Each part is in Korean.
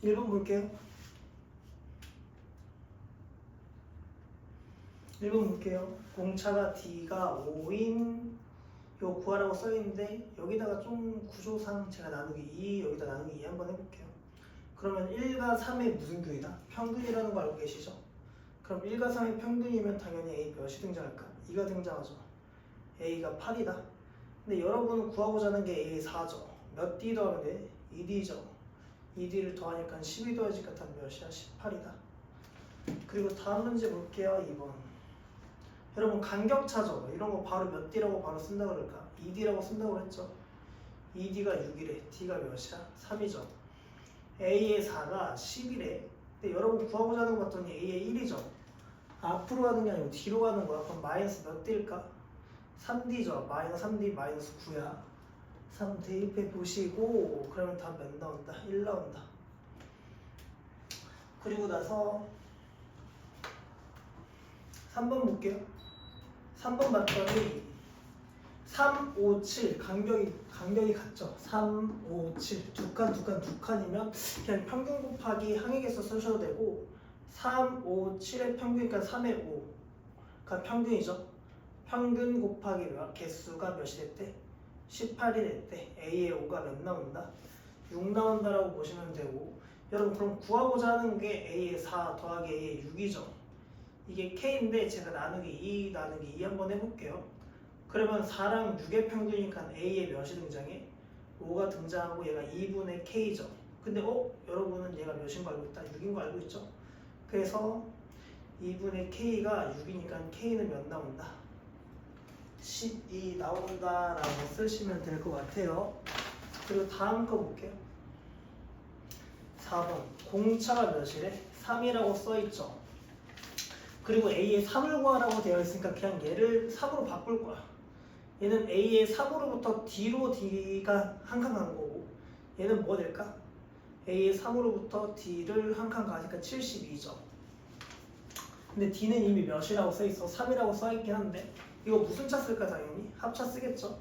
1번 볼게요. 1번 볼게요. 공차가 D가 5인 요 구하라고 써있는데 여기다가 좀 구조상 제가 나누기 2 여기다 나누기 2 한번 해볼게요. 그러면 1과 3의 무슨 균이다? 평균이라는 거 알고 계시죠? 그럼 1과 3의 평균이면 당연히 A 몇이 등장할까? 2가 등장하죠. A가 8이다. 근데 여러분은 구하고자 하는 게 A의 4죠. 몇 D 더하면 돼? 2D죠. 2D를 더하니까 12 더해지니까 답 몇이야? 18이다. 그리고 다음 문제 볼게요. 2번. 여러분 간격차죠. 이런 거 바로 몇 D라고 바로 쓴다고 그럴까? 2D라고 쓴다고 그랬죠. 2D가 6이래. D가 몇이야? 3이죠. A의 4가 10이래. 근데 여러분 구하고자 하는 거 봤더니 A의 1이죠. 앞으로 가는 게 아니고 뒤로 가는 거야. 그럼 마이너스 몇 D일까? 3D죠. 마이너스 3D 마이너스 9야. 3 대입해 보시고 그러면 답 몇 나온다? 1 나온다. 그리고 나서 3번 볼게요. 3번 봤더니 3, 5, 7 간격이 같죠. 3, 5, 7 두 칸이면 그냥 평균 곱하기 항액에서 쓰셔도 되고 3, 5, 7의 평균이니까 3의 5가 평균이죠. 평균 곱하기 개수가 몇이 됐대? 18이 됐대. A의 5가 몇 나온다? 6 나온다라고 보시면 되고 여러분 그럼 구하고자 하는 게 A의 4 더하기 A의 6이죠. 이게 K인데 제가 나누기 2 한번 해볼게요. 그러면 4랑 6의 평균이니까 A의 몇이 등장해? 5가 등장하고 얘가 2분의 K죠. 근데 여러분은 얘가 몇인 거 알고 있다? 6인 거 알고 있죠? 그래서 2분의 K가 6이니까 K는 몇 나온다? 12 나온다라고 쓰시면 될 것 같아요. 그리고 다음 거 볼게요. 4번 공차가 몇이래? 3이라고 써있죠. 그리고 A의 3을 구하라고 되어 있으니까 그냥 얘를 3으로 바꿀 거야. 얘는 A의 3으로부터 D로 D가 한 칸 가는 거고 얘는 뭐 될까? A의 3으로부터 D를 한 칸 가니까 72죠. 근데 D는 이미 몇이라고 써있어? 3이라고 써있긴 한데 이거 무슨 차 쓸까 당연히? 합차 쓰겠죠?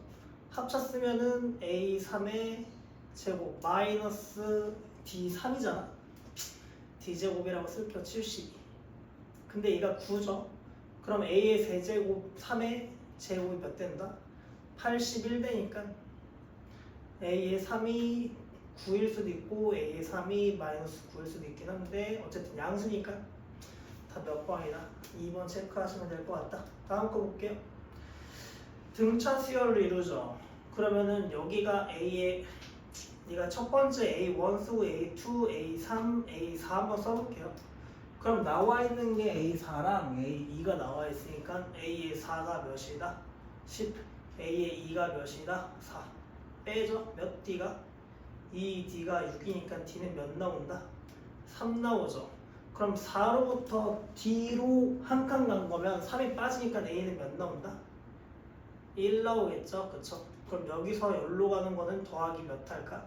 합차 쓰면은 A3의 제곱 마이너스 D3이잖아. D제곱이라고 쓸게요. 72. 근데 얘가 9죠? 그럼 A의 세제곱 3의 제곱이 몇 된다? 81 되니까 A의 3이 9일 수도 있고 A의 3이 마이너스 9일 수도 있긴 한데 어쨌든 양수니까 다 몇 번이다? 2번 체크하시면 될 것 같다. 다음 거 볼게요. 등차 수열을 이루죠. 그러면은 여기가 A의 네가 첫 번째 A1 쓰고 A2, A3, A4 한번 써볼게요. 그럼 나와 있는 게 A4랑 A2가 나와 있으니까 A의 4가 몇이다? 10. A의 2가 몇이다? 4. 빼죠? 몇 D가? 2D가 6이니까 D는 몇 나온다? 3 나오죠. 그럼 4로부터 D로 한 칸 간 거면 3이 빠지니까 A는 몇 나온다? 1 나오겠죠? 그쵸? 그럼 여기서 여기로 가는 거는 더하기 몇 할까?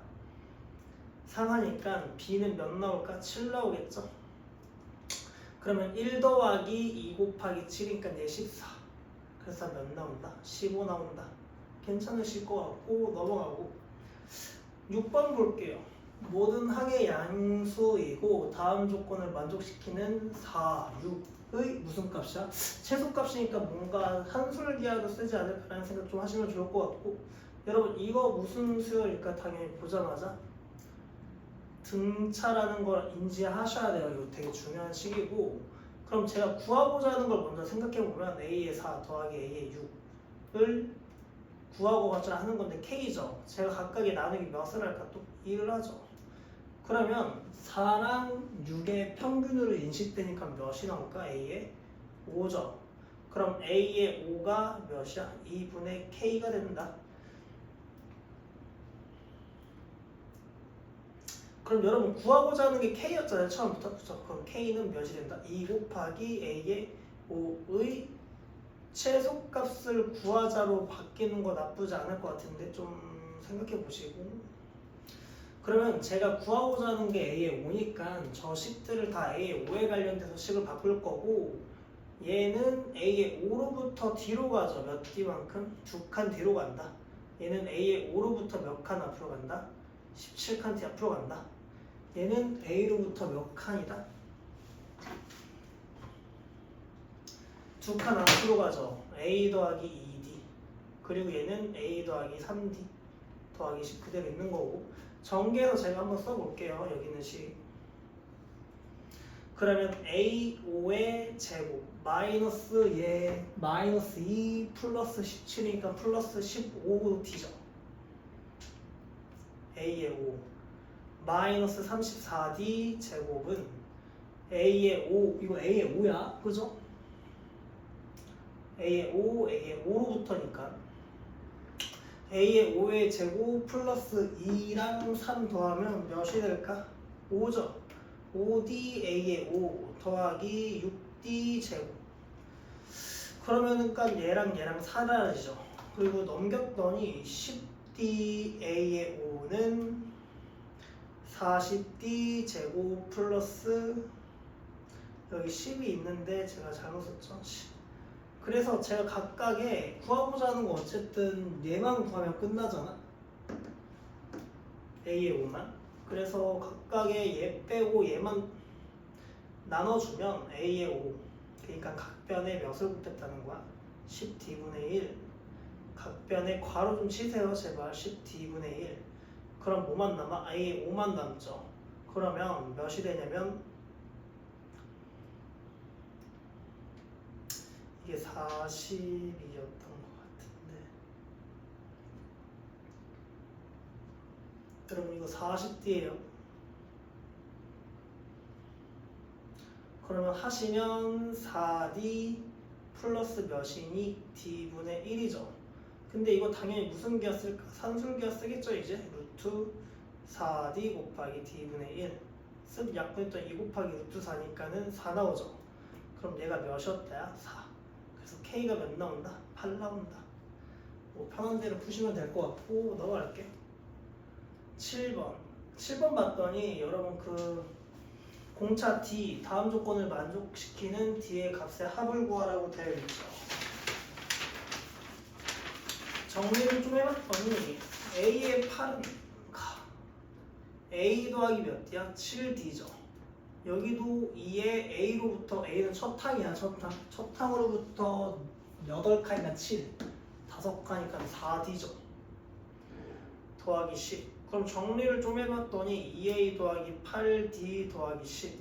3 하니까 B는 몇 나올까? 7 나오겠죠? 그러면 1 더하기 2 곱하기 7이니까 얘 14. 그래서 몇 나온다? 15 나온다. 괜찮으실 것 같고 넘어가고 6번 볼게요. 모든 항의 양수이고 다음 조건을 만족시키는 4, 6의 무슨 값이야? 최소값이니까 뭔가 한술기하로 쓰지 않을까라는 생각 좀 하시면 좋을 것 같고 여러분 이거 무슨 수열일까? 당연히 보자마자 등차라는 걸 인지하셔야 돼요. 이거 되게 중요한 식이고 그럼 제가 구하고자 하는 걸 먼저 생각해보면 A의 4 더하기 A의 6을 구하고자 하는 건데 K죠. 제가 각각의 나누기 몇을 할까? 또 2를 하죠. 그러면 4랑 6의 평균으로 인식되니까 몇이 나올까? A의 5죠. 그럼 A의 5가 몇이야? 2분의 K가 된다. 그럼 여러분 구하고자 하는 게 K였잖아요. 처음부터. 그쵸? 그럼 K는 몇이 된다? 2 곱하기 A의 5의 최소값을 구하자로 바뀌는 거 나쁘지 않을 것 같은데 좀 생각해 보시고 그러면 제가 구하고자 하는 게 A의 5니까 저 식들을 다 A의 5에 관련돼서 식을 바꿀 거고 얘는 A의 5로부터 뒤로 가죠. 몇 D만큼? 2칸 뒤로 간다. 얘는 A의 5로부터 몇 칸 앞으로 간다? 17칸 뒤 앞으로 간다. 얘는 A로부터 몇 칸이다? 두 칸 앞으로 가죠. A 더하기 2D. 그리고 얘는 A 더하기 3D 더하기 10 그대로 있는 거고. 전개해서 제가 한번 써볼게요. 여기는 식. 그러면 A5의 제곱 마이너스 얘 마이너스 2 플러스 17이니까 플러스 15D죠. A의 5 마이너스 34D 제곱은 A의 5 이거 A의 5야 그죠? A의 5 A의 5로부터니까 A의 5의 제곱 플러스 2랑 3 더하면 몇이 될까? 5죠. 5D A의 5 더하기 6D 제곱. 그러면은 얘랑 얘랑 사라지죠. 그리고 넘겼더니 10D A의 5는 40D 제곱 플러스 여기 10이 있는데 제가 잘못 썼죠. 그래서 제가 각각에 구하고자 하는 거 어쨌든 얘만 구하면 끝나잖아. A의 5만. 그래서 각각의 얘 빼고 얘만 나눠주면 A의 5 그러니까 각변에 몇을 곱했다는 거야? 10D분의 1 각변에 괄호 좀 치세요 제발. 10D분의 1 그럼 뭐만 남아? A의 5만 남죠. 그러면 몇이 되냐면 이게 40이었던 것 같은데 여러분 이거 40D예요. 그러면 하시면 4D 플러스 몇이니? D분의 1이죠. 근데 이거 당연히 무슨 기하 쓸까? 산술기하 쓰겠죠 이제? 루트 4D 곱하기 D분의 1 습 약분했던 2 곱하기 루트 4니까는 4 나오죠. 그럼 얘가 몇이었다야? 4. 그래서 K가 몇 나온다? 8 나온다. 뭐 편한 대로 푸시면 될 것 같고 넘어갈게요. 7번 봤더니 여러분 그 공차 D 다음 조건을 만족시키는 D의 값의 합을 구하라고 되어 있죠. 정리를 좀 해봤더니 A의 8은 A 더하기 몇 D야? 7D죠. 여기도 2의 A로부터 A는 첫 항이야 첫 항으로부터 8칸이나 7 5칸이니까 4D죠. 더하기 10 그럼 정리를 좀 해봤더니 2A 더하기 8D 더하기 10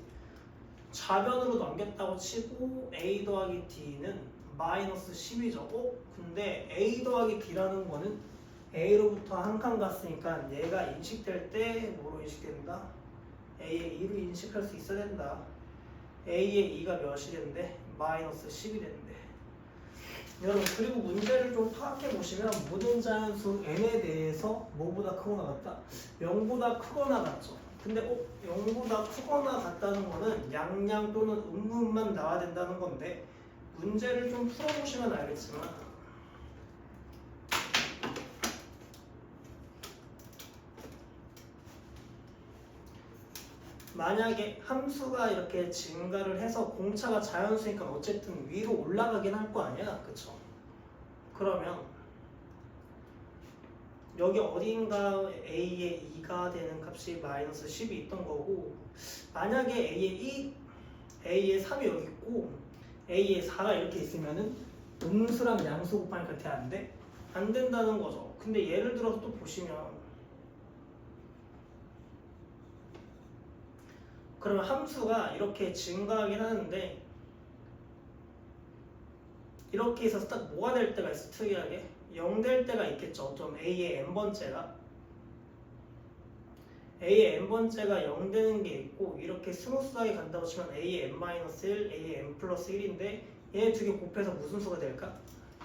좌변으로 넘겼다고 치고 A 더하기 D는 마이너스 10이죠. 근데 A 더하기 D라는 거는 A로부터 한 칸 갔으니까 얘가 인식될 때 뭐로 인식된다? A의 2로 인식할 수 있어야 된다. A의 2가 몇이 된대? 마이너스 10이 된대. 여러분 그리고 문제를 좀 파악해 보시면 모든 자연수 n에 대해서 뭐보다 크거나 같다? 0보다 크거나 같죠. 근데 0보다 크거나 같다는 거는 양양 또는 음음만 나와야 된다는 건데 문제를 좀 풀어보시면 알겠지만 만약에 함수가 이렇게 증가를 해서 공차가 자연수니까 어쨌든 위로 올라가긴 할 거 아니야 그쵸? 그러면 여기 어딘가 A의 2가 되는 값이 마이너스 10이 있던 거고 만약에 A의 3이 여기 있고 A의 4가 이렇게 있으면은 음수랑 양수 곱하니까 돼 안 돼? 안 된다는 거죠. 근데 예를 들어서 또 보시면 그러면 함수가 이렇게 증가하긴 하는데 이렇게 있어서 딱 뭐가 될 때가 있어 특이하게 0 될 때가 있겠죠. 좀 A의 n번째가 A의 n번째가 0 되는 게 있고 이렇게 스무스하게 간다고 치면 A의 n-1, A의 n 플러스 1인데 얘 두 개 곱해서 무슨 수가 될까?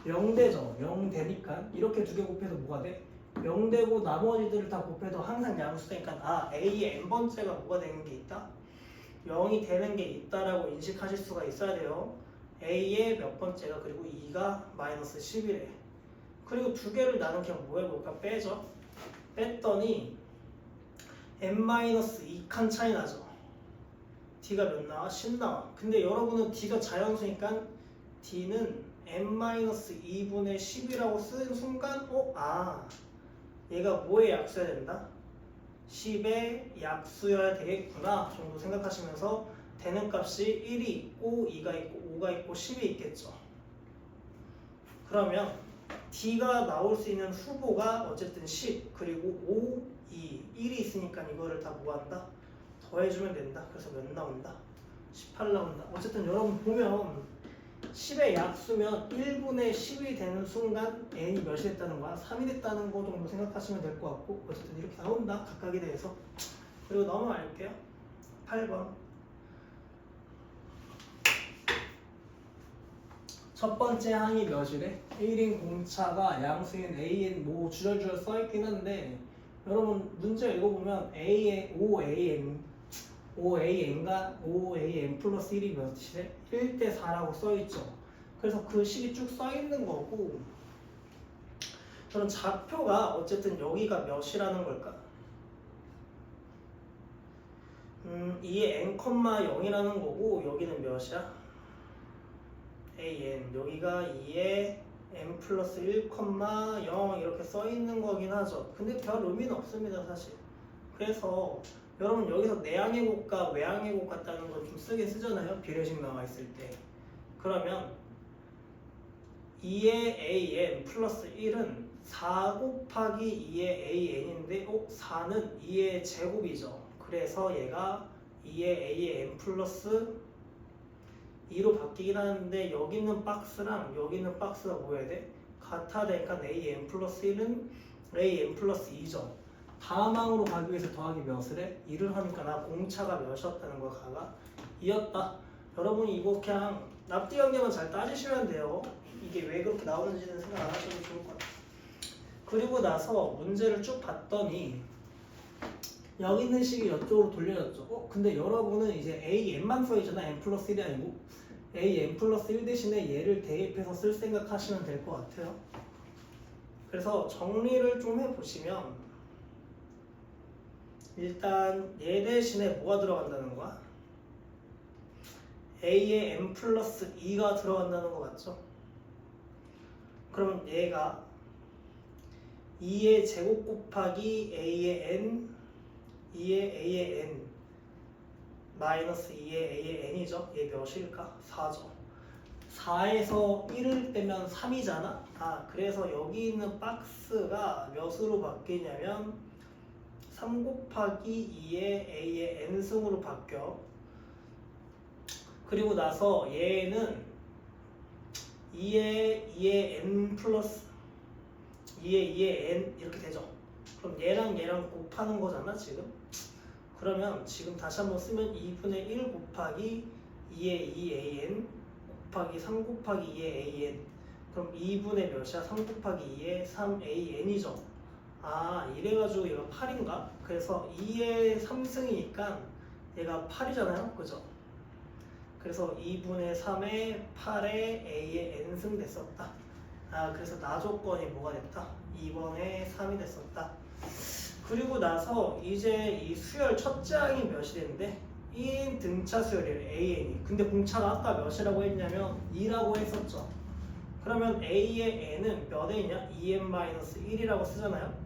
0 되죠. 0 되니까 이렇게 두 개 곱해서 뭐가 돼? 0 되고 나머지들을 다 곱해도 항상 양수니까 A의 n번째가 뭐가 되는 게 있다? 0이 되는 게 있다라고 인식하실 수가 있어야 돼요. A의 몇 번째가 그리고 2가 마이너스 10이래. 그리고 두 개를 나는 그냥 뭐 해볼까? 빼죠. 뺐더니 n-2칸 차이 나죠. D가 몇 나와? 10 나와. 근데 여러분은 D가 자연수니까 D는 n-2분의 10이라고 쓰는 순간 얘가 뭐에 약수해야 된다? 10의 약수여야 되겠구나 정도 생각하시면서 되는 값이 1이 있고 2가 있고 5가 있고 10이 있겠죠. 그러면 D가 나올 수 있는 후보가 어쨌든 10 그리고 5, 2, 1이 있으니까 이거를 다 뭐한다? 더해주면 된다. 그래서 몇 나온다? 18 나온다. 어쨌든 여러분 보면 10의 약수면 1분의 10이 되는 순간 n이 몇이 됐다는 거야? 3이 됐다는 거 정도 생각하시면 될 것 같고 어쨌든 이렇게 나온다. 각각에 대해서. 그리고 넘어갈게요. 8번. 첫 번째 항이 몇이래? 1인 공차가 양수인 AN 뭐 주절주절 써있긴 한데 여러분 문제 읽어보면 OAN가 5AN 플러스 1이 몇이래? 1대 4라고 써있죠. 그래서 그 식이 쭉 써있는 거고 그럼 좌표가 어쨌든 여기가 몇이라는 걸까? 이게 n,0이라는 거고 여기는 몇이야? an 여기가 2에 n 플러스 1,0 이렇게 써있는 거긴 하죠. 근데 별 의미는 없습니다 사실. 그래서 여러분 여기서 내항의 곱과 외항의 곱 같다는 건 좀 쓰긴 쓰잖아요. 비례식 나와 있을 때. 그러면 2의 an 플러스 1은 4 곱하기 2의 an인데 4는 2의 제곱이죠. 그래서 얘가 2의 a의 n 플러스 2로 바뀌긴 하는데 여기 있는 박스랑 여기 있는 박스가 뭐여야 돼? 같아야 되니까 an 플러스 1은 an 플러스 2죠. 다음 항으로 가기 위해서 더하기 몇을 해? 1을 하니까 나 공차가 몇이었다는 거야. 가가 2였다. 여러분이 이거 그냥 납득 연계만 잘 따지시면 돼요. 이게 왜 그렇게 나오는지는 생각 안 하셔도 좋을 것 같아요. 그리고 나서 문제를 쭉 봤더니 여기 있는 식이 이쪽으로 돌려졌죠. 근데 여러분은 이제 AN만 써있잖아. N 플러스 1이 아니고 AN 플러스 1 대신에 얘를 대입해서 쓸 생각하시면 될 것 같아요. 그래서 정리를 좀 해보시면 일단 얘 대신에 뭐가 들어간다는 거야? A의 N 플러스 2가 들어간다는 거 맞죠? 그러면 얘가 2의 제곱 곱하기 A의 N 2의 A의 N 마이너스 2의 A의 N이죠. 얘 몇일까? 4죠. 4에서 1을 빼면 3이잖아. 그래서 여기 있는 박스가 몇으로 바뀌냐면 3 곱하기 2의 A의 N승으로 바뀌어. 그리고 나서 얘는 2의 N 플러스 2의 N 이렇게 되죠. 그럼 얘랑 얘랑 곱하는 거잖아 지금. 그러면 지금 다시 한번 쓰면 2분의 1 곱하기 2의 2an 곱하기 3 곱하기 2의 an. 그럼 2분의 몇이야? 3 곱하기 2의 3an이죠. 이래가지고 얘가 8인가? 그래서 2의 3승이니까 얘가 8이잖아요. 그죠? 그래서 2분의 3의 8의 a의 n승 됐었다. 그래서 나 조건이 뭐가 됐다? 2번에 3이 됐었다. 그리고 나서 이제 이 수열 첫째 항이 몇이 되는데 1인 등차 수열이에요. AN이. 근데 공차가 아까 몇이라고 했냐면 2라고 했었죠. 그러면 A의 N은 몇 N이냐? 2n-1이라고 쓰잖아요.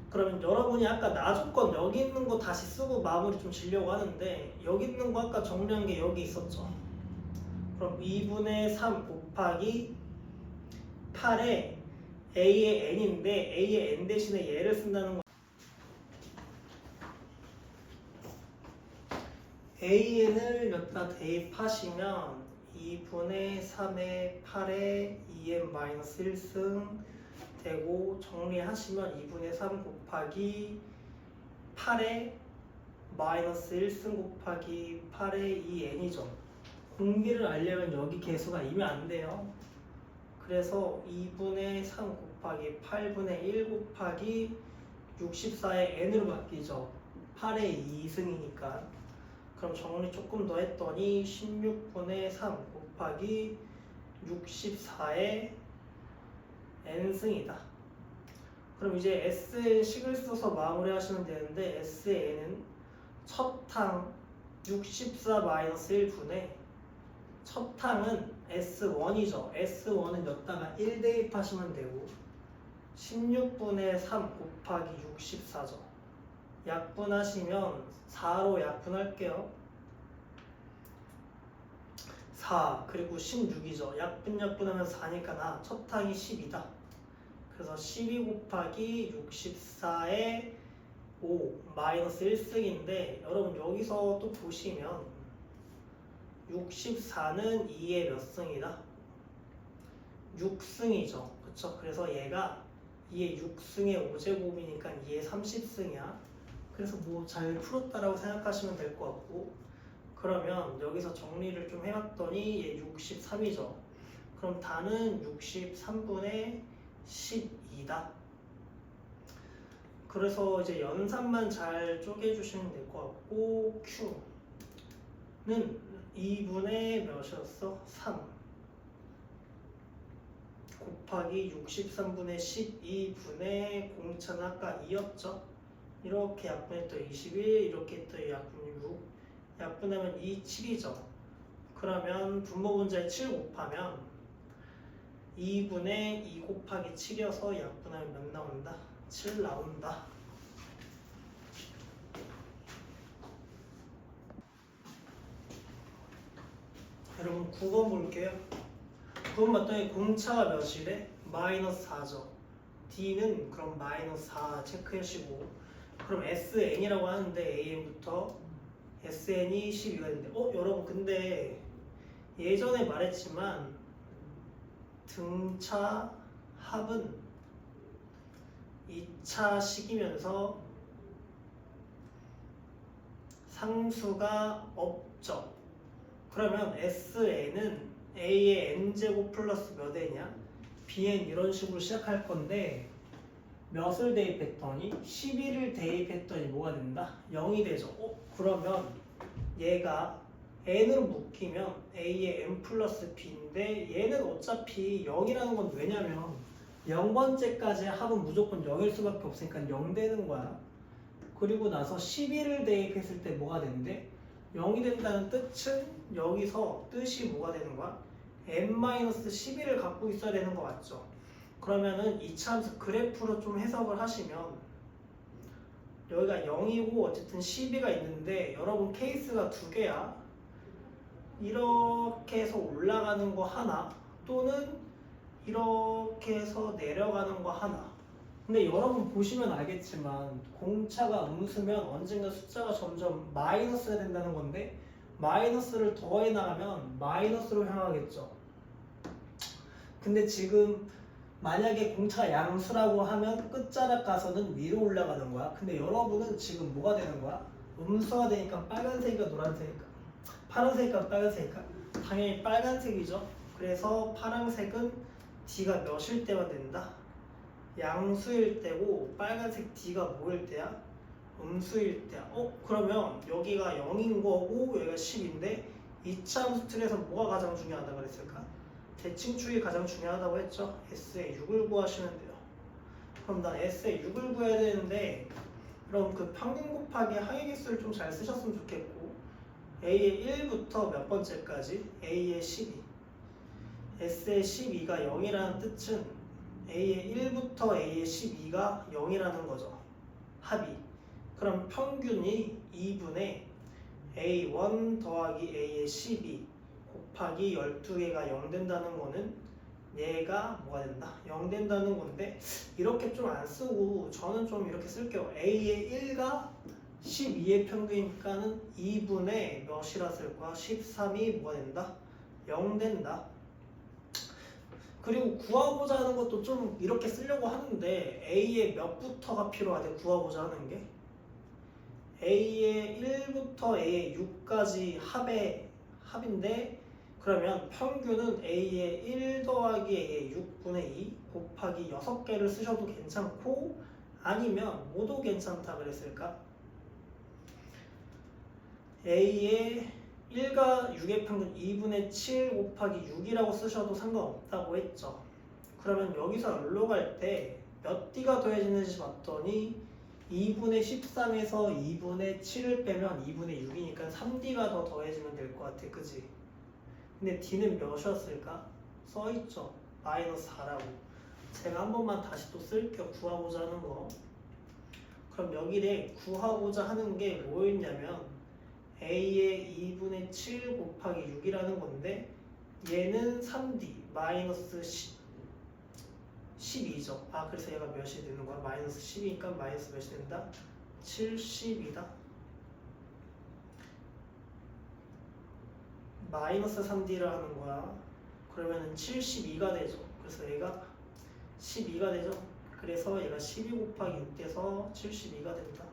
그러면 여러분이 아까 나 조건 여기 있는 거 다시 쓰고 마무리 좀 지려고 하는데 여기 있는 거 아까 정리한 게 여기 있었죠. 그럼 2분의 3 곱하기 8에 A의 N인데 A의 N 대신에 얘를 쓴다는 거. AN을 여기다 대입하시면 2분의 3의 8의 2n-1승 되고 정리하시면 2분의 3 곱하기 8의 마이너스 1승 곱하기 8의 2n이죠. 공비를 알려면 여기 개수가 이면 안 돼요. 그래서 2분의 3 곱하기 8분의 1 곱하기 64의 n으로 바뀌죠. 8의 2승이니까. 그럼 정리 조금 더 했더니 16분의 3 곱하기 64의 n승이다. 그럼 이제 S의 식을 써서 마무리 하시면 되는데 S의 n은 첫 항 64-1분의 첫 항은 S1이죠. S1은 여기다가 1 대입하시면 되고 16분의 3 곱하기 64죠. 약분하시면 4로 약분할게요. 4 그리고 16이죠. 약분하면 4니까 첫 항이 10이다. 그래서 12 곱하기 64에 5 마이너스 1승인데 여러분 여기서 또 보시면 64는 2의 몇 승이다? 6승이죠. 그쵸? 그래서 얘가 2의 6승의 5제곱이니까 2의 30승이야. 그래서 뭐 잘 풀었다라고 생각하시면 될 것 같고, 그러면 여기서 정리를 좀 해봤더니 얘 63이죠. 그럼 다는 63분의 12다. 그래서 이제 연산만 잘 쪼개주시면 될 것 같고, Q는 2분의 몇이었어? 3 곱하기 63분의 12분의 공차는 아까 2였죠? 이렇게 약분했더니 21, 이렇게 했더니 약분 6, 약분하면 2, 7이죠. 그러면 분모분자에 7 곱하면 2분의 2 곱하기 7이어서 약분하면 몇 나온다? 7 나온다. 여러분 9번 볼게요. 9번 봤더니 공차가 몇이래? 마이너스 4죠. D는 그럼 마이너스 4 체크하시고, 그럼 SN이라고 하는데 AN부터 SN이 12가 되는데 여러분 근데 예전에 말했지만 등차 합은 2차식이면서 상수가 없죠. 그러면 SN은 A의 N제곱 플러스 몇 N이야? BN 이런 식으로 시작할 건데 몇을 대입했더니 11을 대입했더니 뭐가 된다? 0이 되죠. 그러면 얘가 n으로 묶이면 a의 n 플러스 b인데 얘는 어차피 0이라는 건 왜냐면 0번째까지 합은 무조건 0일 수밖에 없으니까 0 되는 거야. 그리고 나서 11을 대입했을 때 뭐가 되는데 0이 된다는 뜻은 여기서 뜻이 뭐가 되는 거야? n-11을 갖고 있어야 되는 거 맞죠? 그러면은 이차함수 그래프로 좀 해석을 하시면 여기가 0이고 어쨌든 12가 있는데 여러분 케이스가 두 개야. 이렇게 해서 올라가는 거 하나 또는 이렇게 해서 내려가는 거 하나. 근데 여러분 보시면 알겠지만 공차가 음수면 언젠가 숫자가 점점 마이너스가 된다는 건데 마이너스를 더해 나가면 마이너스로 향하겠죠. 근데 지금 만약에 공차가 양수라고 하면 끝자락 가서는 위로 올라가는 거야. 근데 여러분은 지금 뭐가 되는 거야? 음수가 되니까 빨간색이니까 노란색이니까 파란색이니까 빨간색이니까 당연히 빨간색이죠. 그래서 파란색은 D가 몇일 때만 된다? 양수일 때고 빨간색 D가 뭐일 때야? 음수일 때야. 그러면 여기가 0인 거고 여기가 10인데 2차 함수 틀에서 뭐가 가장 중요하다고 그랬을까? 대칭축이 가장 중요하다고 했죠. S의 6을 구하시면 돼요. 그럼 나 S의 6을 구해야 되는데 그럼 그 평균 곱하기 항의 개수를 좀 잘 쓰셨으면 좋겠고 A의 1부터 몇 번째까지? A의 12 S의 12가 0이라는 뜻은 A의 1부터 A의 12가 0이라는 거죠. 합이. 그럼 평균이 2분의 A1 더하기 A의 12 곱하기 12개가 0 된다는 거는 얘가 뭐가 된다? 0 된다는 건데 이렇게 좀 안 쓰고 저는 좀 이렇게 쓸게요. A의 1가 12의 평균이니까는 2분의 몇이라 쓸 거야? 13이 뭐가 된다? 0 된다. 그리고 구하고자 하는 것도 좀 이렇게 쓰려고 하는데 A의 몇부터가 필요하대 구하고자 하는 게 A의 1부터 A의 6까지 합인데 그러면 평균은 A의 1 더하기 A의 6분의 2 곱하기 6개를 쓰셔도 괜찮고 아니면 뭐도 괜찮다 그랬을까? A의 1과 6의 평균 2분의 7 곱하기 6이라고 쓰셔도 상관없다고 했죠. 그러면 여기서 열로 갈 때 몇 D가 더해지는지 봤더니 2분의 13에서 2분의 7을 빼면 2분의 6이니까 3D가 더 더해지면 될 것 같아. 그지? 근데 D는 몇이었을까? 써있죠. 마이너스 4라고. 제가 한 번만 다시 또 쓸게요. 구하고자 하는 거. 그럼 여기에 구하고자 하는 게 뭐였냐면 a의 2분의 7 곱하기 6이라는 건데 얘는 3d 마이너스 12죠. 아 그래서 얘가 몇이 되는 거야? 마이너스 12니까 마이너스 몇이 된다? 70이다. 마이너스 3d를 하는 거야. 그러면은 72가 되죠. 그래서 얘가 12가 되죠. 그래서 얘가 12 곱하기 6 돼서 72가 된다.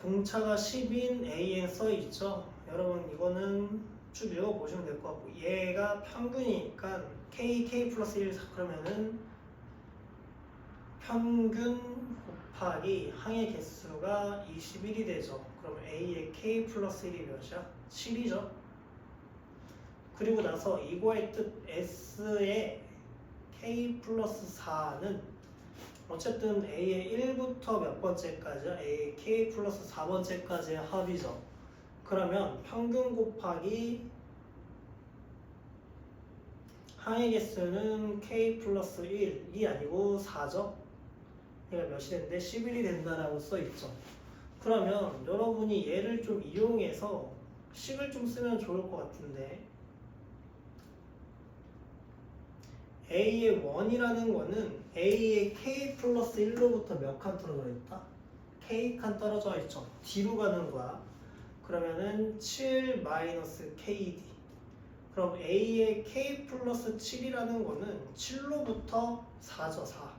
공차가 10인 A에 써 있죠. 여러분 이거는 쭉 읽어보시면 될 것 같고 얘가 평균이니까 K 플러스 1 그러면은 평균 곱하기 항의 개수가 21이 되죠. 그럼 A의 K 플러스 1이 몇이야? 7이죠. 그리고 나서 이거의 뜻 S의 K 플러스 4는 어쨌든 A의 1부터 몇 번째까지야? A의 K 플러스 4번째까지의 합이죠. 그러면 평균 곱하기 항의 개수는 K 플러스 1이 아니고 4죠. 얘가 몇이 되는데 11이 된다라고 써있죠. 그러면 여러분이 얘를 좀 이용해서 식을 좀 쓰면 좋을 것 같은데 A의 1이라는 거는 A의 K 플러스 1로부터 몇 칸 떨어져 있다? K칸 떨어져 있죠. D로 가는 거야. 그러면은 7 마이너스 KD. 그럼 A의 K 플러스 7이라는 거는 7로부터 4죠. 4.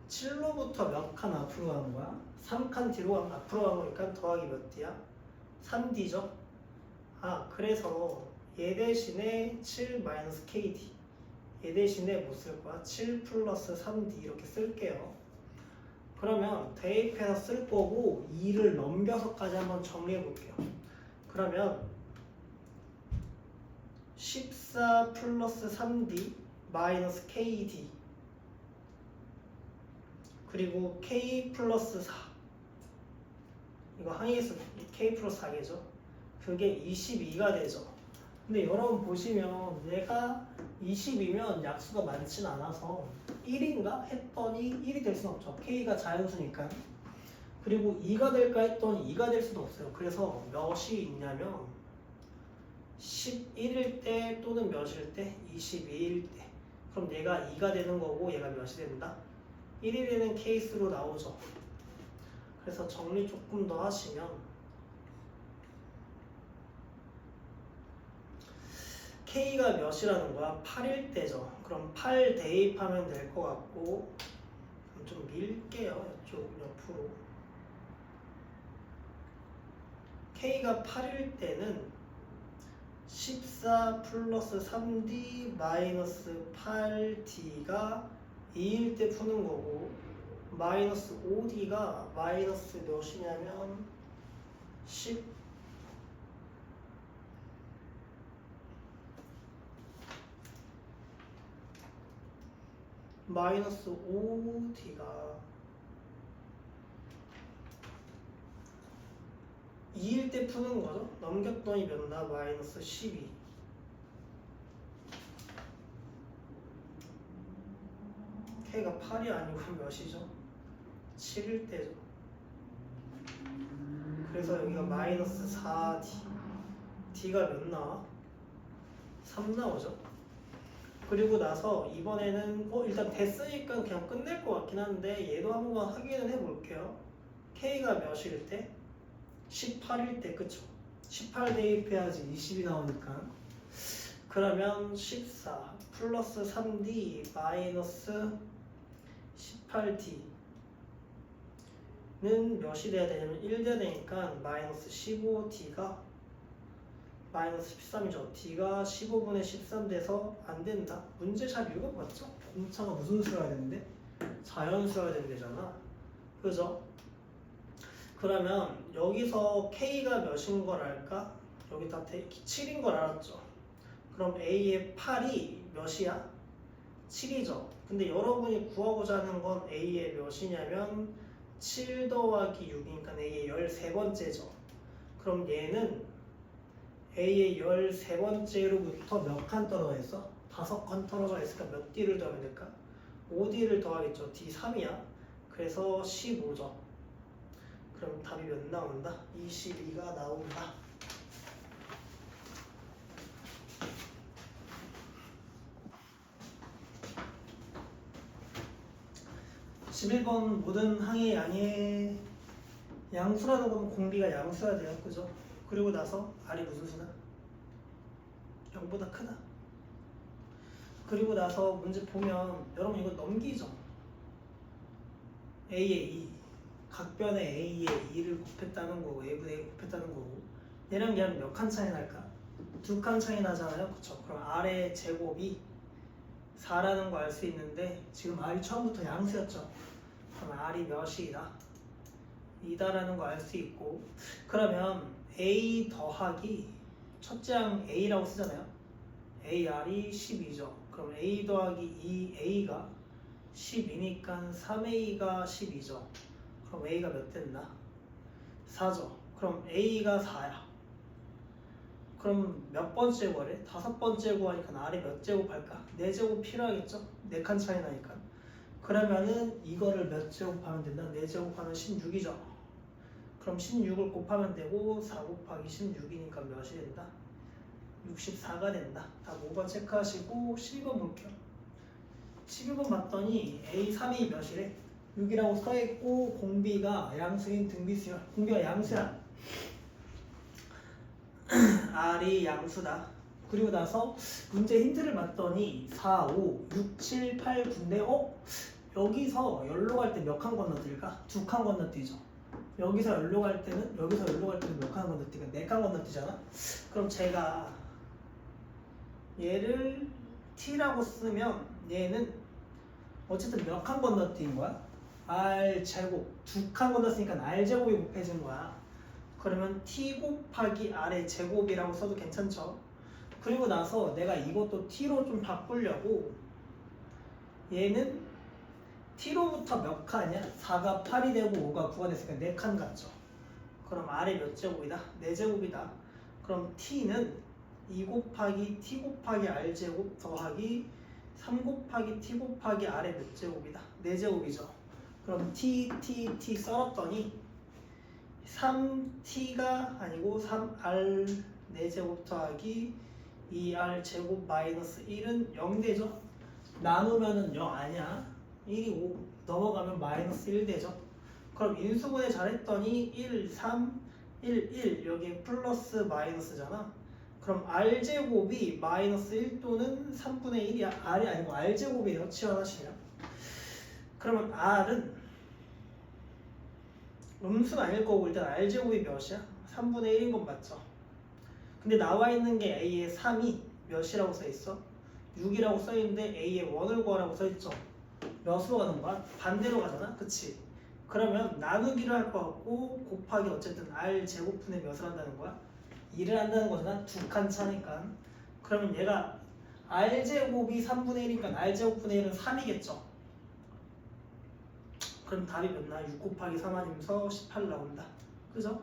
7로부터 몇 칸 앞으로 가는 거야? 3칸 뒤로 앞으로 가는 거니까 더하기 몇 D야? 3D죠. 아 그래서 얘 대신에 7 마이너스 KD 얘 대신에 뭐 쓸 거야? 7 플러스 3D 이렇게 쓸게요. 그러면 대입해서 쓸 거고 2를 넘겨서까지 한번 정리해 볼게요. 그러면 14 플러스 3D 마이너스 KD 그리고 K 플러스 4 이거 항의에서 K 플러스 4겠죠? 그게 22가 되죠. 근데 여러분 보시면 얘가 20이면 약수가 많진 않아서 1인가 했더니 1이 될 수는 없죠. K가 자연수니까. 그리고 2가 될까 했더니 2가 될 수도 없어요. 그래서 몇이 있냐면 11일 때 또는 몇일 때? 22일 때. 그럼 얘가 2가 되는 거고 얘가 몇이 된다? 1이 되는 케이스로 나오죠. 그래서 정리 조금 더 하시면 K가 몇이라는 거야? 8일 때죠. 그럼 8 대입하면 될 것 같고 좀 밀게요. 이쪽 옆으로. K가 8일 때는 14 플러스 3D 마이너스 8D가 2일 때 푸는 거고 마이너스 5D가 마이너스 몇이냐면 10 마이너스 5D가 2일 때 푸는 거죠. 넘겼더니 몇 나? 마이너스 12. K가 8이 아니고 몇이죠? 7일 때죠. 그래서 여기가 마이너스 4D. D가 몇 나와? 3 나오죠. 그리고 나서 이번에는 일단 됐으니까 그냥 끝낼 것 같긴 한데 얘도 한번 확인을 해볼게요. K가 몇일 때? 18일 때 그쵸? 18 대입해야지 20이 나오니까 그러면 14 플러스 3D 마이너스 18D는 몇이 돼야 되냐면 1 돼야 되니까 마이너스 15D가 마이너스 13이죠. D가 15분의 13 돼서 안 된다. 문제 잘 읽어봤죠? 공차가 무슨 수여야 되는데? 자연수여야 된대잖아. 그죠? 그러면 여기서 K가 몇인 걸 알까? 여기 다 7인 걸 알았죠. 그럼 A의 8이 몇이야? 7이죠. 근데 여러분이 구하고자 하는 건 A의 몇이냐면 7 더하기 6이니까 A의 13번째죠. 그럼 얘는 A의 13번째로부터 몇 칸 떨어져 있어? 5칸 떨어져 있으니까 몇 D를 더하면 될까? 5D를 더하겠죠. D3이야. 그래서 15죠. 그럼 답이 몇 나온다? 22가 나온다. 11번 모든 항의 양의 양수라는 건 공비가 양수야 돼요. 그죠? 그리고 나서 R이 무슨 수다? 0보다 크다. 그리고 나서 문제 보면 여러분 이거 넘기죠. A의 2 각변에 A의 2를 곱했다는 거고 A분의 1을 곱했다는 거고 얘랑 얘랑 몇 칸 차이 날까? 2칸 차이 나잖아요. 그쵸? 그럼 R의 제곱이 4라는 거 알 수 있는데 지금 R이 처음부터 양수였죠. 그럼 R이 몇이다? 2다라는 거 알 수 있고 그러면 A 더하기 첫째 항 A라고 쓰잖아요. AR이 12죠. 그럼 A 더하기 2A가 12니까 3A가 12죠. 그럼 A가 몇 됐나? 4죠. 그럼 A가 4야. 그럼 몇 번째 구하래? 5번째 구하니까 R이 몇 제곱 할까? 4제곱 필요하겠죠? 4칸 차이 나니까. 그러면은 이거를 몇 제곱하면 된다? 4제곱하면 16이죠. 그럼 16을 곱하면 되고 4 곱하기 16이니까 몇이 된다? 64가 된다. 답 5번 체크하시고 12번 볼게요. 12번 봤더니 A3이 몇이래? 6이라고 써있고 공비가 양수인 등비수열. 공비가 양수야. R이 양수다. 그리고 나서 문제 힌트를 봤더니 4, 5, 6, 7, 8, 9인데 여기서 열로 갈 때 몇 칸 건너뛸까? 2칸 건너뛰죠. 여기서 열로 갈 때는 몇 칸 건너뛸까? 4칸 건너뛰잖아. 그럼 제가 얘를 T라고 쓰면 얘는 어쨌든 몇 칸 건너뛴 거야? R 제곱 2칸 건넜으니까 R 제곱이 곱해진 거야. 그러면 T 곱하기 R의 제곱이라고 써도 괜찮죠? 그리고 나서 내가 이것도 T로 좀 바꾸려고 얘는 T로부터 몇 칸이야? 4가 8이 되고 5가 9가 됐으니까 4칸 같죠? 그럼 R이 몇 제곱이다? 4제곱이다. 그럼 T는 2 곱하기 T 곱하기 R 제곱 더하기 3 곱하기 T 곱하기 R의 몇 제곱이다? 4제곱이죠. 그럼 T 썰었더니 3T가 아니고 3R 4제곱 더하기 2R 제곱 마이너스 1은 0 되죠? 나누면은 0 아니야. 1이 5 넘어가면 마이너스 1 되죠? 그럼 인수분해 잘했더니 1, 3, 1, 1 여기에 플러스 마이너스잖아. 그럼 R제곱이 마이너스 1 또는 3분의 1이야. R이 아니고 R제곱이에요. 치환하시면. 그러면 R은 음수는 아닐 거고 일단 R제곱이 몇이야? 3분의 1인 건 맞죠? 근데 나와 있는 게 A의 3이 몇이라고 써있어? 6이라고 써있는데 A의 1을 구하라고 써있죠? 몇으로 가는 거야? 반대로 가잖아? 그치? 그러면 나누기를 할 거 같고 곱하기 어쨌든 R제곱분의 몇을 한다는 거야? 2를 한다는 거잖아? 2칸 차니까. 그러면 얘가 R제곱이 3분의 1이니까 R제곱분의 1은 3이겠죠? 그럼 답이 몇 나? 6 곱하기 3 아니면서 18 나온다. 그죠?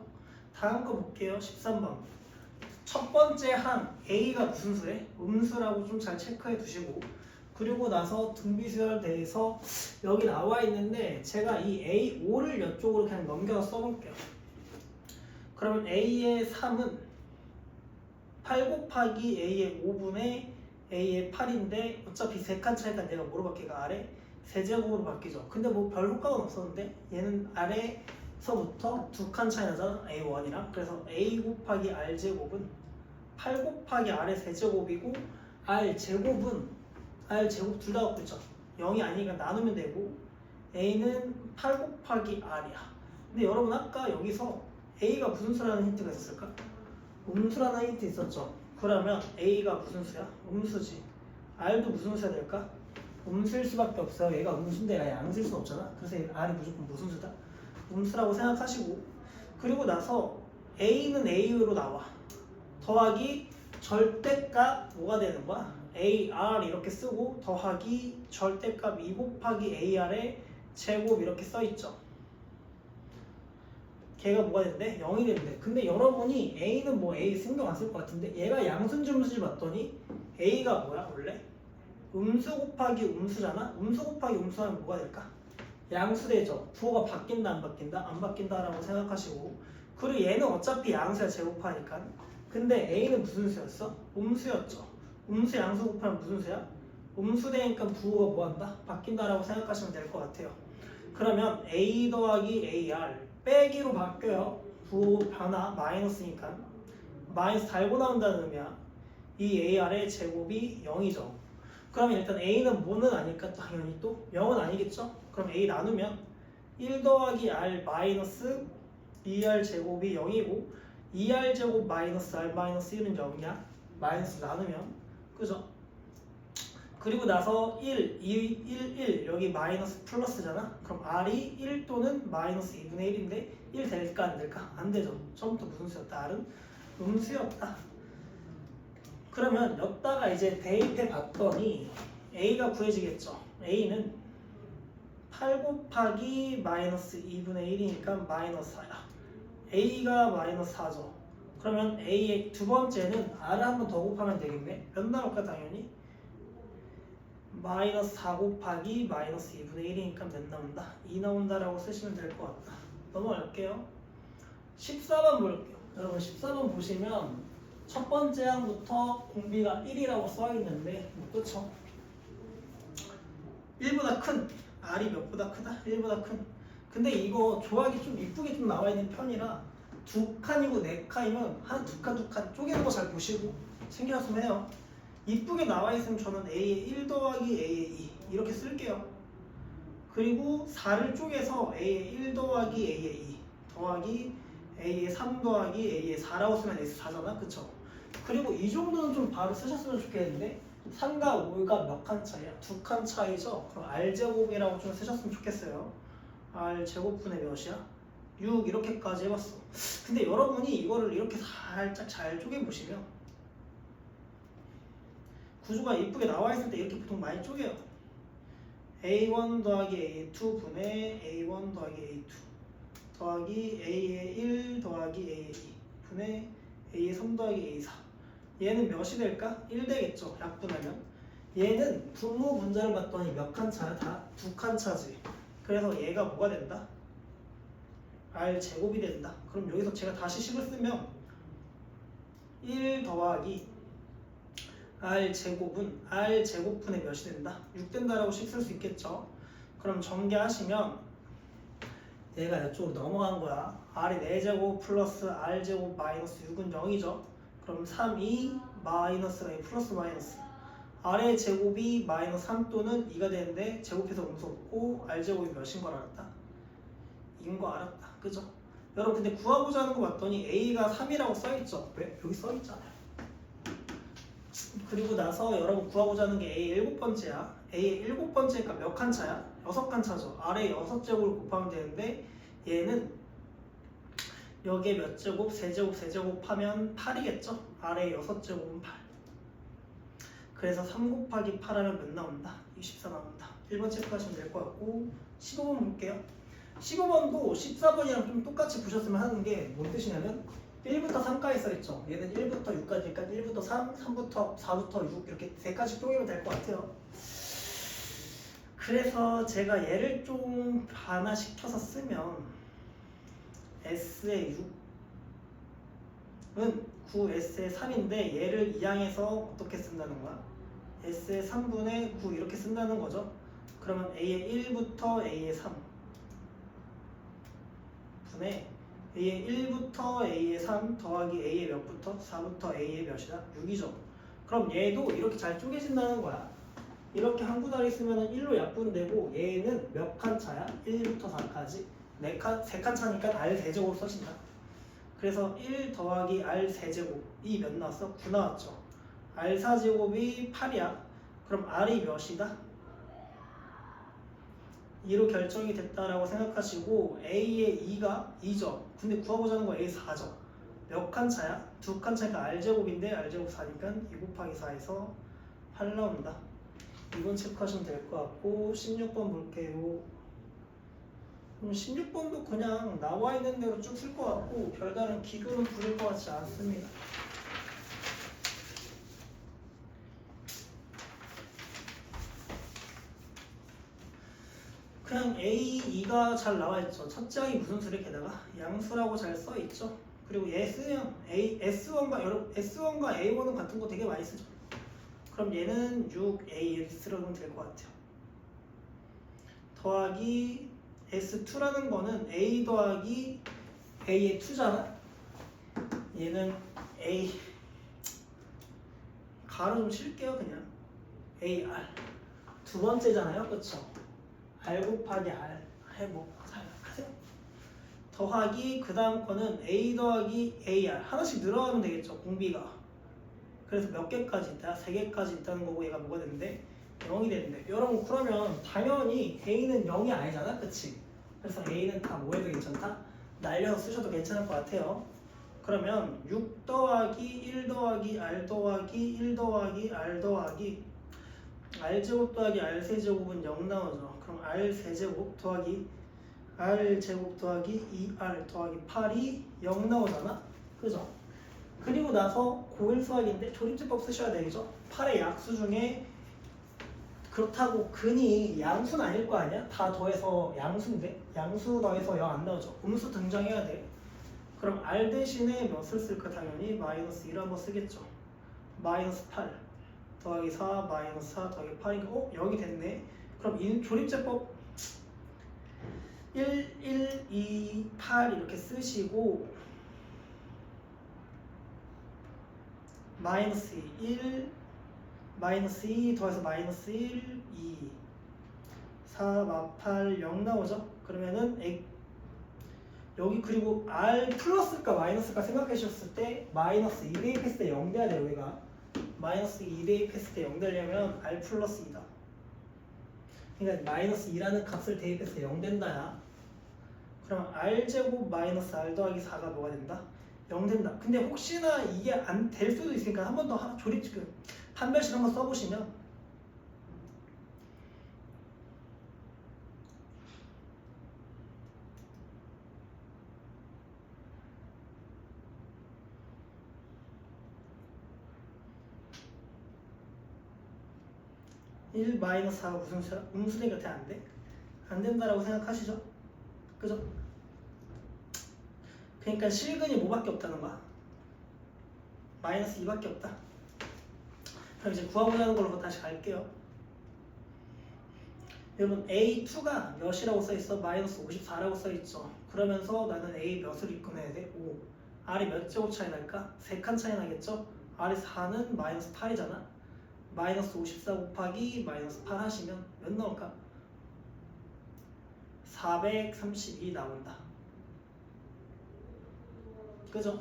다음 거 볼게요. 13번. 첫 번째 항 A가 무슨 수래? 음수라고 좀 잘 체크해 두시고 그리고 나서 등비수열에 대해서 여기 나와 있는데 제가 이 A5를 이쪽으로 그냥 넘겨서 써볼게요. 그러면 A의 3은 8 곱하기 A의 5분의 A의 8인데 어차피 3칸 차이니까 내가 뭐로 바뀌가? 아래 세제곱으로 바뀌죠. 근데 뭐 별 효과는 없었는데 얘는 아래서부터 2칸 차이 나잖아. A1이랑. 그래서 A 곱하기 R제곱은 8 곱하기 R의 세제곱이고 R제곱 둘 다 갖고 있죠. 0이 아니니까 나누면 되고 A는 8 곱하기 R이야. 근데 여러분 아까 여기서 A가 무슨 수라는 힌트가 있었을까? 음수라는 힌트 있었죠. 그러면 A가 무슨 수야? 음수지. R도 무슨 수야 될까? 음수일 수밖에 없어요. 얘가 음수인데 얘가 양수일 수는 없잖아. 그래서 R이 무조건 무슨 수다? 음수라고 생각하시고 그리고 나서 A는 A로 나와. 더하기 절대값 뭐가 되는 거야? AR 이렇게 쓰고 더하기 절대값 2 곱하기 AR의 제곱 이렇게 써있죠. 걔가 뭐가 된대? 0이 된대. 근데 여러분이 A는 뭐 A 신경 안 쓸 것 같은데 얘가 양수인지 음수인지 봤더니 A가 뭐야 원래? 음수 곱하기 음수잖아? 음수 곱하기 음수하면 뭐가 될까? 양수되죠. 부호가 바뀐다 안 바뀐다? 안 바뀐다라고 생각하시고 그리고 얘는 어차피 양수야 제곱하니까. 근데 A는 무슨 수였어? 음수였죠. 음수 양수 곱하면 무슨 수야? 음수 되니까 부호가 뭐한다? 바뀐다라고 생각하시면 될 것 같아요. 그러면 A 더하기 AR 빼기로 바뀌어요. 부호 변화 마이너스니까 마이너스 달고 나온다는 의미야. 이 AR의 제곱이 0이죠. 그러면 일단 A는 뭐는 아닐까? 당연히 또 0은 아니겠죠? 그럼 A 나누면 1 더하기 R 마이너스 2R 제곱이 0이고 2R 제곱 마이너스 R 마이너스 1은 0이야. 마이너스 나누면 그죠? 그리고 나서 1, 1 여기 마이너스 플러스잖아? 그럼 R이 1 또는 마이너스 2분의 1인데 1 될까 안 될까? 안 되죠. 처음부터 무슨 수였다? R은 음수였다. 그러면 여기다가 이제 대입해 봤더니 A가 구해지겠죠. A는 8 곱하기 마이너스 2분의 1이니까 마이너스 4야. A가 마이너스 4죠. 그러면 A의 두 번째는 R을 한 번 더 곱하면 되겠네. 몇 나올까 당연히? 마이너스 4 곱하기 마이너스 2분의 1이니까 몇 나온다? 2 나온다라고 쓰시면 될 것 같다. 넘어갈게요. 14번 볼게요. 여러분 14번 보시면 첫 번째 항부터 공비가 1이라고 써있는데 그쵸? 1보다 큰 R이 몇보다 크다? 1보다 큰. 근데 이거 조합이 좀 이쁘게 좀 나와 있는 편이라 두 칸이고 네 칸이면 한 두 칸 쪼개는 거 잘 보시고 챙겨서 해요. 이쁘게 나와 있으면 저는 A의 1 더하기 A의 2 이렇게 쓸게요. 그리고 4를 쪼개서 A의 1 더하기 A의 2 더하기 A의 3 더하기 A의 4라고 쓰면 A의 4잖아. 그쵸? 그리고 이 정도는 좀 바로 쓰셨으면 좋겠는데 3과 5가 몇 칸 차이야? 2칸 차이죠? 그럼 R제곱이라고 좀 쓰셨으면 좋겠어요. R제곱분의 몇이야? 6 이렇게까지 해봤어. 근데 여러분이 이거를 이렇게 살짝 잘 쪼개보시면 구조가 이쁘게 나와있을 때 이렇게 보통 많이 쪼개요. A1 더하기 A2 분의 A1 더하기 A2 더하기 A의 1 더하기 A의 2 분의 A의 3 더하기 A의 4. 얘는 몇이 될까? 1 되겠죠. 약분하면. 얘는 분모 분자를 봤더니 몇 칸 차야? 다 2칸 차지. 그래서 얘가 뭐가 된다? R제곱이 된다. 그럼 여기서 제가 다시 식을 쓰면 1 더하기 R제곱은 R제곱분의 몇이 된다? 6 된다라고 식 쓸 수 있겠죠. 그럼 전개하시면 얘가 이쪽으로 넘어간 거야. R이 4제곱 플러스 R제곱 마이너스 6은 0이죠. 그럼 3, 2 마이너스가 플러스 마이너스 R의 제곱이 마이너스 3 또는 2가 되는데 제곱해서 음수 없고 R제곱이 몇인 걸 알았다? 2인 거 알았다. 그죠? 여러분 근데 구하고자 하는 거 봤더니 A가 3이라고 써있죠? 왜? 여기 써있잖아요. 그리고 나서 여러분 구하고자 하는 게 A의 7번째야. A의 7번째니까 몇 칸 차야? 6칸 차죠. R의 6제곱을 곱하면 되는데 얘는 여기에 몇 제곱? 세제곱, 세제곱 하면 8이겠죠? R의 6제곱은 8. 그래서 3 곱하기 8 하면 몇 나온다? 24 나온다. 1번 체크하시면 될 것 같고 15번 볼게요. 15번도 14번이랑 좀 똑같이 보셨으면 하는 게 뭔 뜻이냐면 1부터 3까지 써있죠. 얘는 1부터 6까지니까 1부터 3, 3부터 4부터 6 이렇게 3까지 쪼개면 될 것 같아요. 그래서 제가 얘를 좀 변화시켜서 쓰면 S의 6은 9S의 3인데 얘를 이항해서 어떻게 쓴다는 거야? S의 3분의 9 이렇게 쓴다는 거죠. 그러면 A의 1부터 A의 3 분의 A의 1부터 A의 3 더하기 A의 몇부터? 4부터 A의 몇이다? 6이죠. 그럼 얘도 이렇게 잘 쪼개진다는 거야. 이렇게 한 구다리 쓰면 1로 약분되고 얘는 몇 칸 차야? 1부터 4까지 3칸 차니까 R 세제곱 써진다. 그래서 1 더하기 R 세제곱이 몇 나왔어? 9 나왔죠. R 4제곱이 8이야. 그럼 R이 몇이다? 2로 결정이 됐다라고 생각하시고 A의 2가 2죠. 근데 구하고자 하는 거 A 4죠. 몇 칸 차야? 두 칸 차니까 R제곱인데 R제곱 4니까 2 곱하기 4에서 8 나온다. 이건 체크하시면 될 것 같고 16번 볼게요. 16번도 그냥 나와 있는 대로 쭉 쓸 것 같고 별다른 기교는 부릴 것 같지 않습니다. 그냥 A, 2가 잘 나와 있죠. 첫째 항이 무슨 수래? 게다가 양수라고 잘 써 있죠. 그리고 S형 S1과 A1은 같은 거 되게 많이 쓰죠. 그럼 얘는 6A 이렇게 쓰려면 될 것 같아요. 더하기 S2라는 거는 A 더하기 A의 2잖아. 얘는 A 가로 좀 칠게요. 그냥 AR 두 번째잖아요. 그쵸? R 곱하기 R 해보 하세요. 더하기 그 다음 거는 A 더하기 AR 하나씩 늘어가면 되겠죠. 공비가. 그래서 몇 개까지 있다? 3개까지 있다는 거고 얘가 뭐가 되는데 0이 되는데 여러분 그러면 당연히 A는 0이 아니잖아. 그치? 그래서 A는 다 뭐 해도 괜찮다? 날려서 쓰셔도 괜찮을 것 같아요. 그러면 6 더하기 1 더하기 R 더하기 1 더하기 R 더하기 R제곱 더하기 R세제곱은 0 나오죠. 그럼 R세제곱 더하기 R제곱 더하기 2R 더하기 8이 0 나오잖아. 그죠? 그리고 나서 고1 수학인데 조립제법 쓰셔야 되겠죠? 8의 약수 중에 그렇다고 근이 양수는 아닐 거 아니야? 다 더해서 양수인데 양수 더해서 0 안 나오죠. 음수 등장해야 돼. 그럼 R 대신에 몇을 쓸까? 당연히 마이너스 1 한번 쓰겠죠. 마이너스 8 더하기 4 마이너스 4 더하기 8이니까 여기 됐네. 그럼 이 조립제법 1, 1, 2, 8 이렇게 쓰시고 마이너스 1 마이너스 2 더해서 마이너스 1 2 4 8 0 나오죠. 그러면은 여기 그리고 R 플러스일까 마이너스일까 생각해 주셨을 때 마이너스 2 대입했을 때 0 돼야 돼요. 여기가 마이너스 2 대입했을 때 0 되려면 R 플러스 2다. 그러니까 마이너스 2라는 값을 대입했을 때 0 된다야. 그럼 R제곱 마이너스 R 더하기 4가 뭐가 된다? 0 된다. 근데 혹시나 이게 안 될 수도 있으니까 한 번 더 조립 판별식 한번 써보시면 1 마이너스 4가 무슨 수야? 음수니까 돼? 안 돼? 안 된다라고 생각하시죠? 그죠? 그러니까 실근이 뭐밖에 없다는 거야? 마이너스 2밖에 없다. 그럼 이제 구하고자 하는 걸로 다시 갈게요. 여러분 A2가 몇이라고 써있어? 마이너스 54라고 써있죠. 그러면서 나는 A 몇을 입금해야 돼? 5. R이 몇 제곱 차이 날까? 3칸 차이 나겠죠? R이 4는 마이너스 8이잖아. 마이너스 54 곱하기 마이너스 8 하시면 몇 나올까? 432 나온다. 그죠?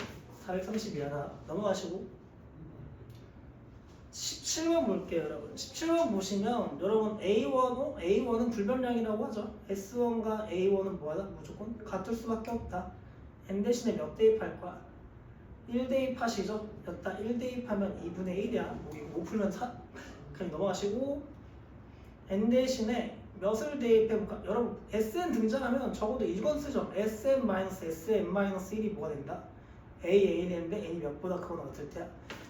432 하나 넘어가시고 17번 볼게요. 여러분 17번 보시면 여러분 A1은 불변량이라고 하죠. S1과 A1은 뭐하다? 무조건 같을 수밖에 없다. N 대신에 몇 대입할 거야? 1 대입하시죠? 몇 다? 1 대입하면 2분의 1이야. 뭐 이거 못 풀면 그냥 넘어가시고 N 대신에 몇을 대입해볼까? 여러분 Sn 등장하면 적어도 이건 쓰죠. Sn-Sn-1이 뭐가 된다? A 되는데 N이 몇보다 크거나 같을 때야?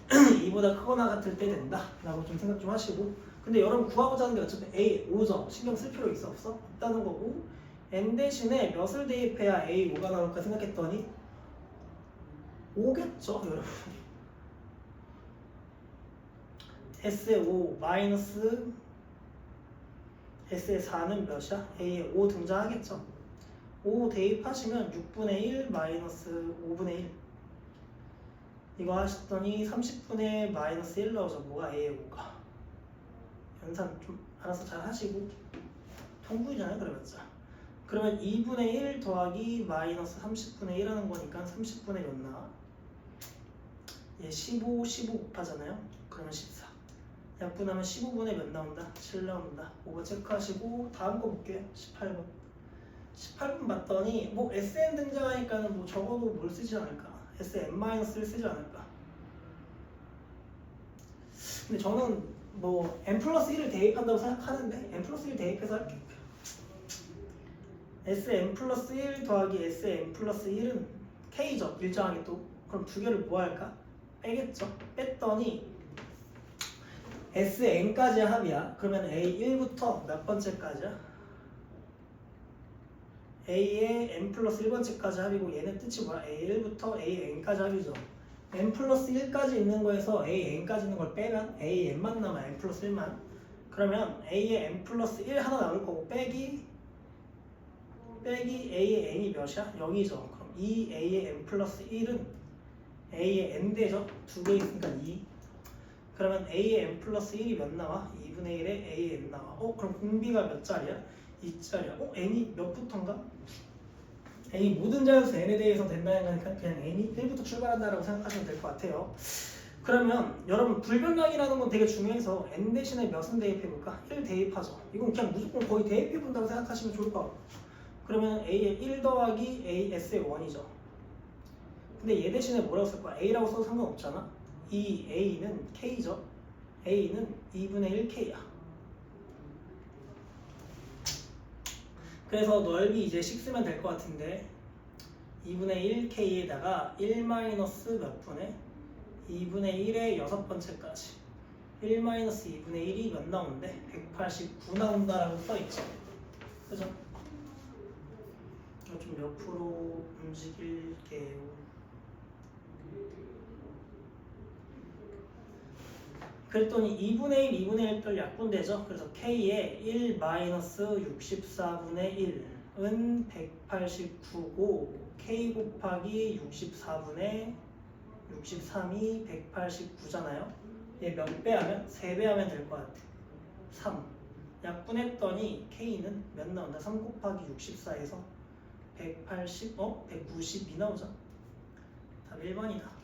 2보다 크거나 같을 때 된다 라고 좀 생각 좀 하시고 근데 여러분 구하고자 하는 게 어차피 A 5점 신경 쓸 필요 있어 없어? 없다는 거고 N 대신에 몇을 대입해야 A 5가 나올까 생각했더니 5겠죠 여러분. S의 5 마이너스 S의 4는 몇이야? A의 5 등장하겠죠. 5 대입하시면 6분의 1 마이너스 5분의 1 이거 하셨더니 30분의 마이너스 1 나오죠. 뭐가 A의 5가 연산 좀 알아서 잘 하시고 통분이잖아요. 그래봤자 그러면 2분의 1 더하기 마이너스 30분의 1 하는 거니까 30분의 몇 나와? 얘 15 곱하잖아요. 그러면 14 약분하면 15분의 몇 나온다? 7 나온다. 5번 체크하시고 다음 거 볼게요. 18번 봤더니 뭐 SN 등장하니까는 뭐 적어도 뭘 쓰지 않을까? Sn-1을 쓰지 않을까. 근데 저는 뭐 n 플러스 1을 대입한다고 생각하는데 n 플러스 1 대입해서 할게. Sn 플러스 1 더하기 Sn 플러스 1은 K죠. 일정하게 또. 그럼 두 개를 뭐 할까? 빼겠죠. 뺐더니 Sn까지 합이야. 그러면 A1부터 몇 번째까지야? A의 n 플러스 1번째까지 합이고 얘는 뜻이 뭐야? A1부터 AN까지 합이죠. n 플러스 1까지 있는 거에서 AN까지 있는 걸 빼면 AN만 남아. n 플러스 1만. 그러면 A의 n 플러스 1 하나 남을 거고 빼기 A의 n이 몇이야? 0이죠. 그럼 이 A의 n 플러스 1은 A의 n대죠. 두 개 있으니까 2. 그러면 A의 n 플러스 1이 몇 나와? 2분의 1에 A의 n 나와. 그럼 공비가 몇 자리야? 2자리야. n이 몇부터인가? n이 모든 자연수 n에 대해서 된다는 거니까 그냥 n이 1부터 출발한다라고 생각하시면 될 것 같아요. 그러면 여러분 불변량이라는 건 되게 중요해서 n 대신에 몇은 대입해볼까? 1 대입하죠. 이건 그냥 무조건 거의 대입해본다고 생각하시면 좋을 것 같고. 그러면 a의 1 더하기 as의 1이죠. 근데 얘 대신에 뭐라고 쓸 거야? a라고 써도 상관없잖아. 이 a는 k죠. a는 2분의 1k야. 그래서 넓이 이제 식 쓰면 될 것 같은데 2분의 1k에다가 1 마이너스 몇 분의 2분의 1의 6번째까지 1 마이너스 2분의 1이 몇 나오는데 189 나온다라고 써있죠. 그죠? 좀 옆으로 움직일게요. 그랬더니 2분의 1, 2분의 1별 약분되죠? 그래서 K의 1 마이너스 64분의 1은 189고 K 곱하기 64분의 63이 189잖아요? 얘 몇 배 하면? 3배 하면 될 것 같아. 3. 약분했더니 K는 몇 나온다? 3 곱하기 64에서 192 나오죠? 답 1번이다.